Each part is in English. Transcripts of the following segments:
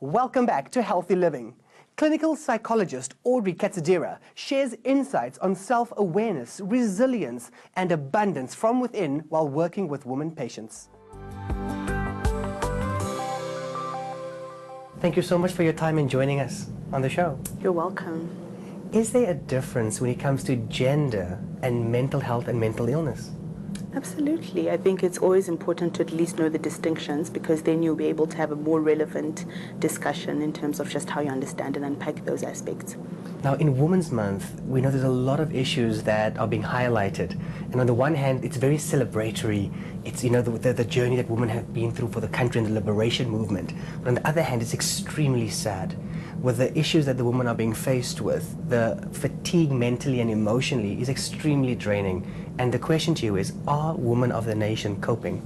Welcome back to Healthy Living. Clinical psychologist Audrey Katsadira shares insights on self-awareness, resilience, and abundance from within while working with women patients. Thank you so much for your time and joining us on the show. You're welcome. Is there a difference when it comes to gender and mental health and mental illness? Absolutely. I think it's always important to at least know the distinctions, because then you'll be able to have a more relevant discussion in terms of just how you understand and unpack those aspects. Now, in Women's Month, we know there's a lot of issues that are being highlighted. And on the one hand, it's very celebratory. It's, the journey that women have been through for the country and the liberation movement. But on the other hand, it's extremely sad with the issues that the women are being faced with. The fatigue mentally and emotionally is extremely draining. And the question to you is, are women of the nation coping?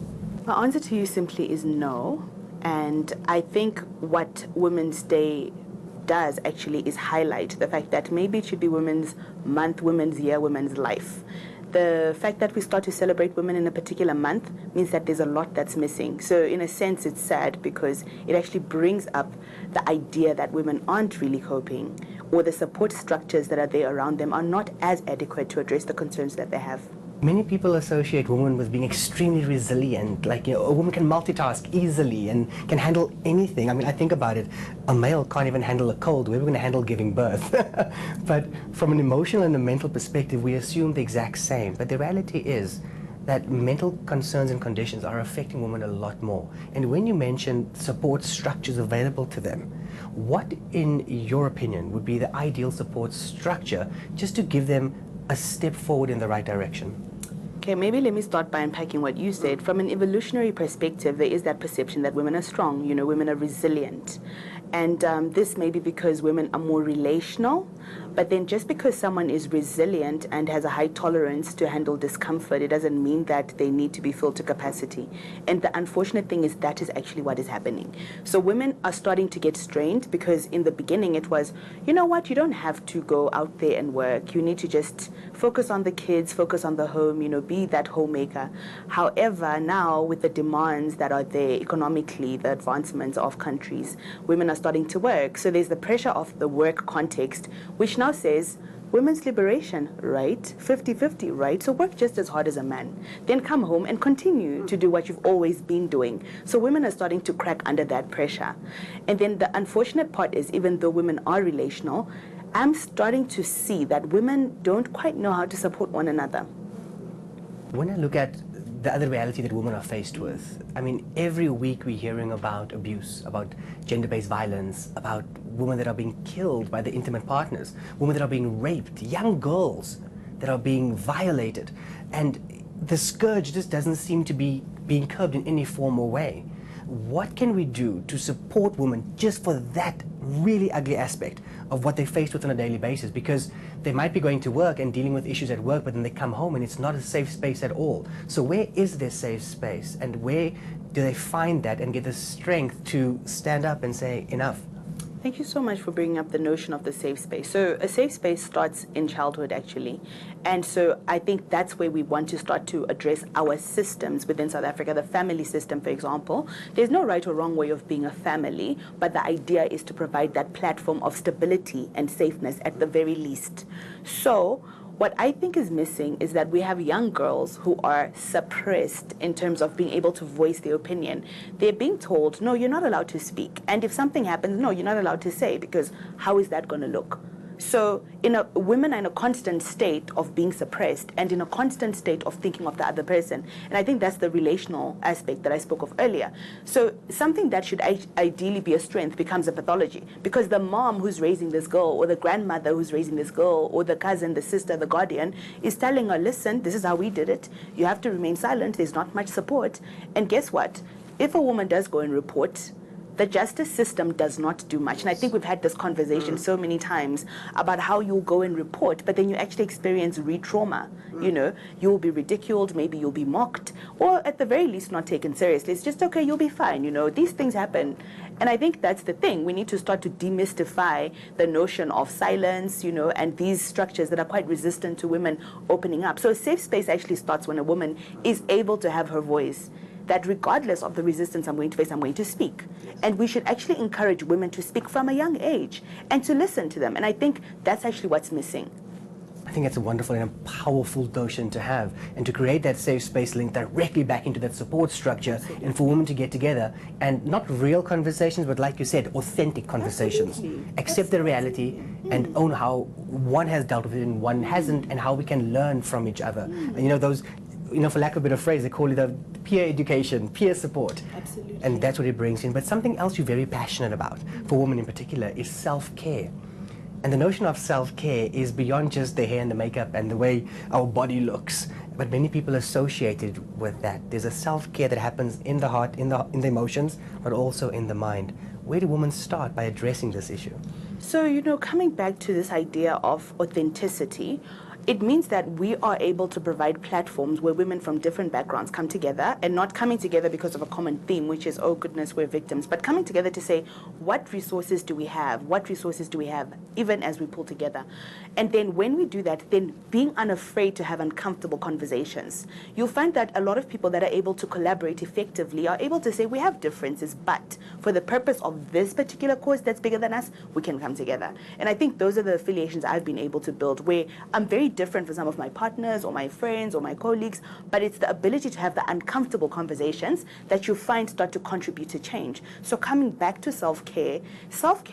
My answer to you simply is no. And I think what Women's Day does actually is highlight the fact that maybe it should be Women's Month, Women's Year, Women's Life. The fact that we start to celebrate women in a particular month means that there's a lot that's missing. So in a sense, it's sad because it actually brings up the idea that women aren't really coping, or the support structures that are there around them are not as adequate to address the concerns that they have. Many people associate women with being extremely resilient, a woman can multitask easily and can handle anything. I mean, I think about it, a male can't even handle a cold, we're going to handle giving birth. But from an emotional and a mental perspective, we assume the exact same. But the reality is that mental concerns and conditions are affecting women a lot more. And when you mention support structures available to them, what, in your opinion, would be the ideal support structure just to give them a step forward in the right direction? Okay, maybe let me start by unpacking what you said. From an evolutionary perspective, there is that perception that women are strong, women are resilient. And this may be because women are more relational, but then just because someone is resilient and has a high tolerance to handle discomfort, it doesn't mean that they need to be filled to capacity. And the unfortunate thing is that is actually what is happening. So women are starting to get strained because in the beginning it was, you know what, you don't have to go out there and work. You need to just focus on the kids, focus on the home, be that homemaker. However, now with the demands that are there economically, the advancements of countries, women are starting to work. So there's the pressure of the work context, which now says women's liberation, right? 50-50, right? So work just as hard as a man. Then come home and continue to do what you've always been doing. So women are starting to crack under that pressure. And then the unfortunate part is, even though women are relational, I'm starting to see that women don't quite know how to support one another. When I look at the other reality that women are faced with, I mean, every week we're hearing about abuse, about gender-based violence, about women that are being killed by their intimate partners, women that are being raped, young girls that are being violated. And the scourge just doesn't seem to be being curbed in any form or way. What can we do to support women just for that really ugly aspect of what they're faced with on a daily basis? Because they might be going to work and dealing with issues at work, but then they come home and it's not a safe space at all. So where is their safe space, and where do they find that and get the strength to stand up and say enough? Thank you so much for bringing up the notion of the safe space. So a safe space starts in childhood, actually. And so I think that's where we want to start to address our systems within South Africa. The family system, for example, there's no right or wrong way of being a family, but the idea is to provide that platform of stability and safeness at the very least. So what I think is missing is that we have young girls who are suppressed in terms of being able to voice their opinion. They're being told, no, you're not allowed to speak. And if something happens, no, you're not allowed to say, because how is that going to look? So women are in a constant state of being suppressed and in a constant state of thinking of the other person. And I think that's the relational aspect that I spoke of earlier. So something that should ideally be a strength becomes a pathology, because the mom who's raising this girl, or the grandmother who's raising this girl, or the cousin, the sister, the guardian, is telling her, listen, this is how we did it. You have to remain silent. There's not much support. And guess what? If a woman does go and report, the justice system does not do much. And I think we've had this conversation so many times about how you'll go and report, but then you actually experience re-trauma. You'll be ridiculed, maybe you'll be mocked, or at the very least not taken seriously. It's just, okay, you'll be fine, these things happen. And I think that's the thing. We need to start to demystify the notion of silence, and these structures that are quite resistant to women opening up. So a safe space actually starts when a woman is able to have her voice that regardless of the resistance I'm going to face, I'm going to speak. And we should actually encourage women to speak from a young age and to listen to them. And I think that's actually what's missing. I think it's a wonderful and a powerful notion to have, and to create that safe space linked directly back into that support structure. Absolutely. And for women to get together and not real conversations, but like you said, authentic conversations. Absolutely. Accept the reality and own how one has dealt with it and one hasn't, and how we can learn from each other. And you know, those, you know, for lack of a better phrase, they call it a peer education, peer support. Absolutely. And that's what it brings in. But something else you're very passionate about, for women in particular, is self-care. And the notion of self-care is beyond just the hair and the makeup and the way our body looks, but many people associated with that. There's a self-care that happens in the heart, in the emotions, but also in the mind. Where do women start by addressing this issue? So, you know, coming back to this idea of authenticity, it means that we are able to provide platforms where women from different backgrounds come together, and not coming together because of a common theme, which is, oh goodness, we're victims, but coming together to say, what resources do we have? What resources do we have, even as we pull together? And then when we do that, then being unafraid to have uncomfortable conversations. You'll find that a lot of people that are able to collaborate effectively are able to say, we have differences, but for the purpose of this particular cause that's bigger than us, we can come together. And I think those are the affiliations I've been able to build, where I'm very different from some of my partners or my friends or my colleagues, but it's the ability to have the uncomfortable conversations that you find start to contribute to change. So coming back to self-care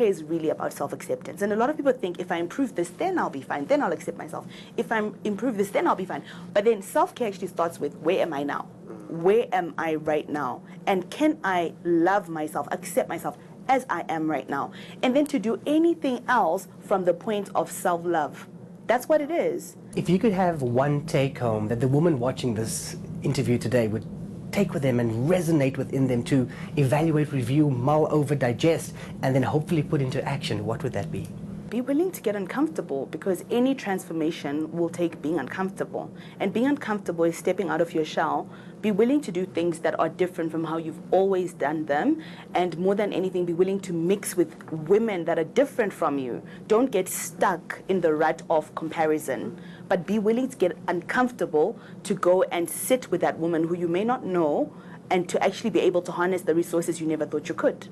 is really about self-acceptance. And a lot of people think, if I improve this, then I'll be fine, then I'll accept myself. If I improve this, then I'll be fine. But then self-care actually starts with, where am I now? Where am I right now? And can I love myself, accept myself as I am right now? And then to do anything else from the point of self-love. That's what it is. If you could have one take-home that the woman watching this interview today would take with them and resonate within them to evaluate, review, mull over, digest, and then hopefully put into action, what would that be? Be willing to get uncomfortable, because any transformation will take being uncomfortable. And being uncomfortable is stepping out of your shell. Be willing to do things that are different from how you've always done them. And more than anything, be willing to mix with women that are different from you. Don't get stuck in the rut of comparison, but be willing to get uncomfortable to go and sit with that woman who you may not know, and to actually be able to harness the resources you never thought you could.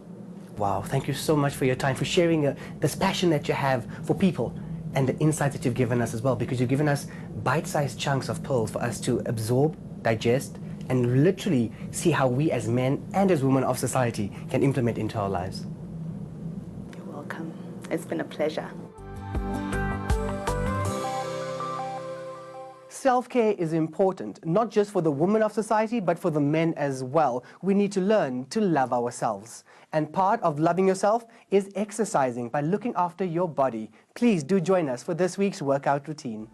Wow, thank you so much for your time, for sharing this passion that you have for people, and the insights that you've given us as well, because you've given us bite-sized chunks of pearls for us to absorb, digest, and literally see how we as men and as women of society can implement into our lives. You're welcome. It's been a pleasure. Self-care is important, not just for the women of society, but for the men as well. We need to learn to love ourselves. And part of loving yourself is exercising by looking after your body. Please do join us for this week's workout routine.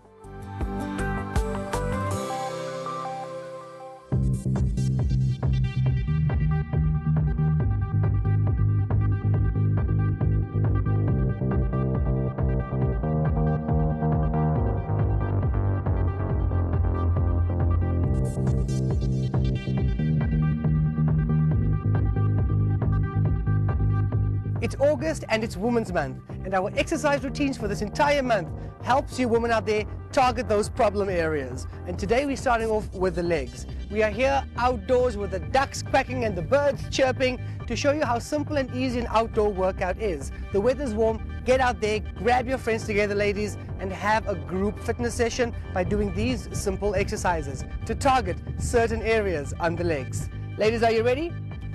It's August and it's Women's Month, and our exercise routines for this entire month helps you women out there target those problem areas. And today we're starting off with the legs. We are here outdoors with the ducks quacking and the birds chirping to show you how simple and easy an outdoor workout is. The weather's warm, get out there, grab your friends together, ladies, and have a group fitness session by doing these simple exercises to target certain areas on the legs. Ladies, are you ready?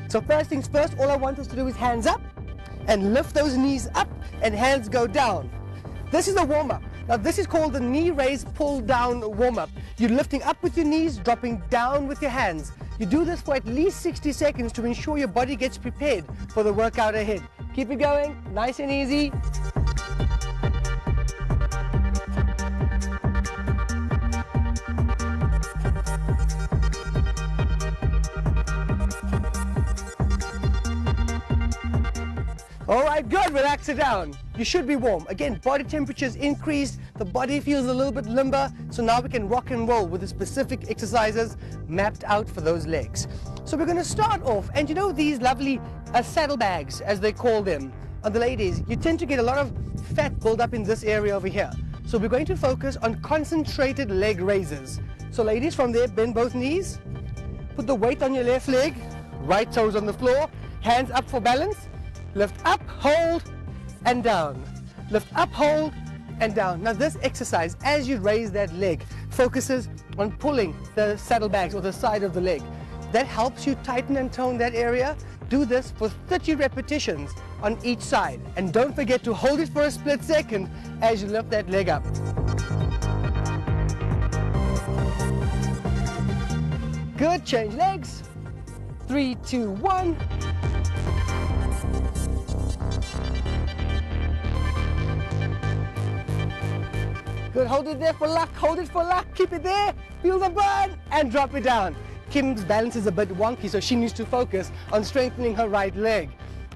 So first things first, all I want us to do is hands up, and lift those knees up and hands go down. This is a warm-up. Now this is called the knee raise pull down warm-up. You're lifting up with your knees, dropping down with your hands. You do this for at least 60 seconds to ensure your body gets prepared for the workout ahead. Keep it going, nice and easy. All right, good, relax it down. You should be warm. Again, body temperature's increased, the body feels a little bit limber, so now we can rock and roll with the specific exercises mapped out for those legs. So we're gonna start off, and you know these lovely saddlebags, as they call them, on the ladies, you tend to get a lot of fat buildup in this area over here. So we're going to focus on concentrated leg raises. So ladies, from there, bend both knees, Put the weight on your left leg, right toes on the floor, hands up for balance. Lift up, hold, and down. Lift up, hold, and down. Now this exercise, as you raise that leg, focuses on pulling the saddlebags or the side of the leg. That helps you tighten and tone that area. Do this for 30 repetitions on each side. And don't forget to hold it for a split second as you lift that leg up. Good, change legs. 3, 2, 1. Good, hold it there for luck, hold it for luck, keep it there, feel the burn, and drop it down. Kim's balance is a bit wonky, so she needs to focus on strengthening her right leg.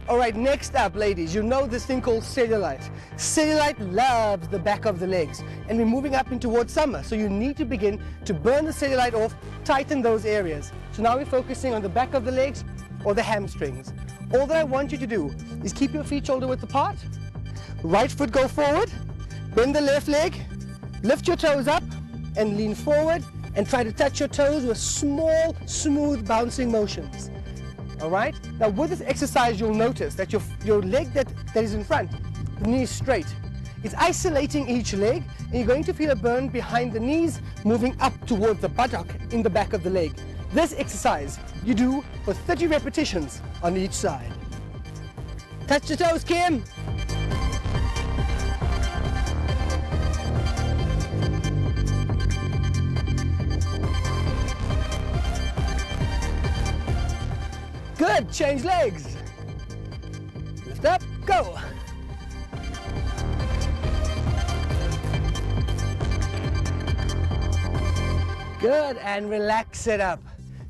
All right, next up, ladies, you know this thing called cellulite. Cellulite loves the back of the legs, and we're moving up in towards summer, so you need to begin to burn the cellulite off, tighten those areas. So now we're focusing on the back of the legs or the hamstrings. All that I want you to do is keep your feet shoulder width apart, right foot go forward, bend the left leg, lift your toes up and lean forward and try to touch your toes with small, smooth bouncing motions. All right? Now with this exercise, you'll notice that your leg that is in front, the knee is straight. It's isolating each leg, and you're going to feel a burn behind the knees, moving up towards the buttock in the back of the leg. This exercise you do for 30 repetitions on each side. Touch your toes, Kim. Good, change legs. Lift up, go. Good, and relax it up.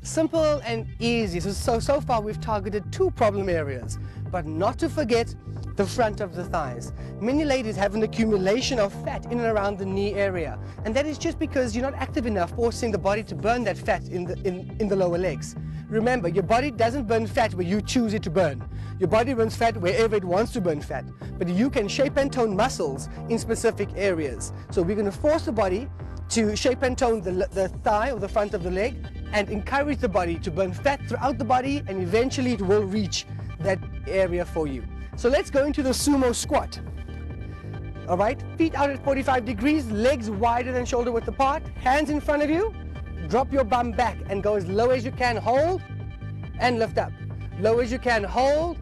Simple and easy. So far we've targeted 2 problem areas, but not to forget the front of the thighs. Many ladies have an accumulation of fat in and around the knee area, and that is just because you're not active enough forcing the body to burn that fat in the lower legs. Remember, your body doesn't burn fat where you choose it to burn. Your body burns fat wherever it wants to burn fat, but you can shape and tone muscles in specific areas. So we're going to force the body to shape and tone the thigh or the front of the leg and encourage the body to burn fat throughout the body, and eventually it will reach that area for you. So let's go into the sumo squat. All right, feet out at 45 degrees, legs wider than shoulder width apart, hands in front of you. Drop your bum back and go as low as you can, hold and lift up. Low as you can, hold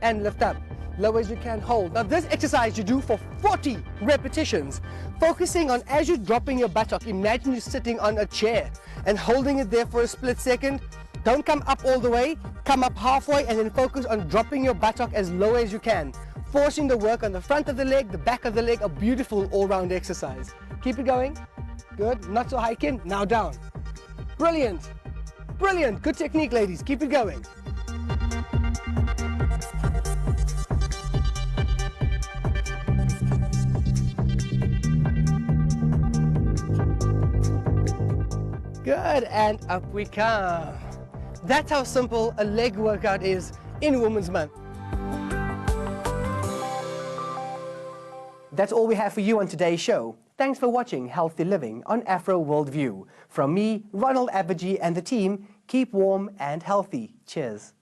and lift up. Low as you can, hold. Now this exercise you do for 40 repetitions, focusing on as you're dropping your buttock, imagine you're sitting on a chair and holding it there for a split second. Don't come up all the way, come up halfway and then focus on dropping your buttock as low as you can. Forcing the work on the front of the leg, the back of the leg, a beautiful all-round exercise. Keep it going. Good, not so high, Kim, now down. Brilliant, brilliant, good technique, ladies, keep it going. Good, and up we come. That's how simple a leg workout is in Women's Month. That's all we have for you on today's show. Thanks for watching Healthy Living on Afro Worldview. From me, Ronald Abaji, and the team, keep warm and healthy. Cheers.